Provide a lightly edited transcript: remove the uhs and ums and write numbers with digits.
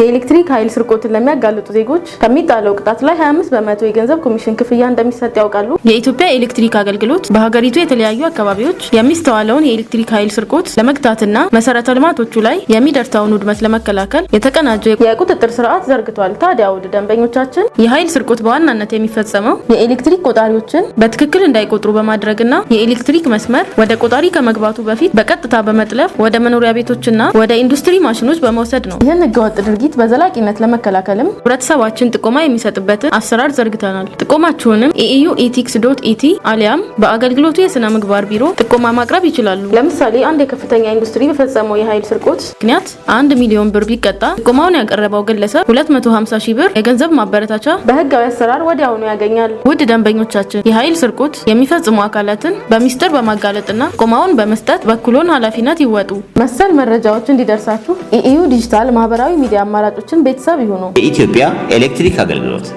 የኤሌክትሪክ ኃይል ስርቆትን ለሚያጋልጡ ዜጎች ከሚጣለው ቅጣት ላይ 25% የገንዘብ ኮሚሽን ክፍያ እንደሚሰጥ ያውቃሉ? የኢትዮጵያ ኤሌክትሪክ አገልግሎት በሀገሪቱ የተለያዩ አካባቢዎች የሚስተዋለውን የኤሌክትሪክ ኃይል ስርቆት ለመግታትና መሰረተ ልማቶቹ ላይ የሚደርሰውን ውድመት ለመከላከል የተቀናጀ የቁጥጥር ስርዓት ዘርግቷል። ታዲያ ውድ ደንበኞቻችን የኃይል ስርቆት በዋናነት የሚፈጸመው የኤሌክትሪክ ቆጣሪዎችን በትክክል እንዳይቆጥሩ በማድረግና የኤሌክትሪክ መስመር ወደ ቆጣሪ ከመግባቱ በፊት በቀጥታ በመጥለፍ ወደ መኖሪያ ቤቶችና ወደ ኢንዱስትሪ ማሽኖች በመውሰድ ነው። ይህን ህገወጥ ድርጊት በዘላቂነት ለመከላከልም ህብረተሰባችን ጥቆማ የሚሰጥበትን አሰራር ዘርግተናል። ጥቆማችሁንም eeutics.et አሊያም በአገልግሎቱ የስነ ምግባር ቢሮ ጥቆማ ማቅረብ ይችላሉ። ለምሳሌ አንድ የከፍተኛ ኢንዱስትሪ በፈጸመው የኃይል ስርቆት ምክንያት 1 ሚሊዮን ብር ቢቀጣ ጥቆማውን ያቀረበው ግለሰብ 250 ሺህ ብር የገንዘብ ማበረታቻ በህጋዊ አሰራር ወዲያውኑ ያገኛል። ውድ ደንበኞቻችን የኃይል ስርቆት የሚፈጽሙ አካላትን በሚስጥር በማጋለጥና ጥቆማውን በመስጠት በኩሎን ኃላፊነት ይወጡ። መሰል መረጃዎች እንዲደርሳችሁ ኢዩ ዲጂታል ማህበራዊ ሚዲያ አማራጮችን ቤተሰብ ይሁኑ። የኢትዮጵያ ኤሌክትሪክ አገልግሎት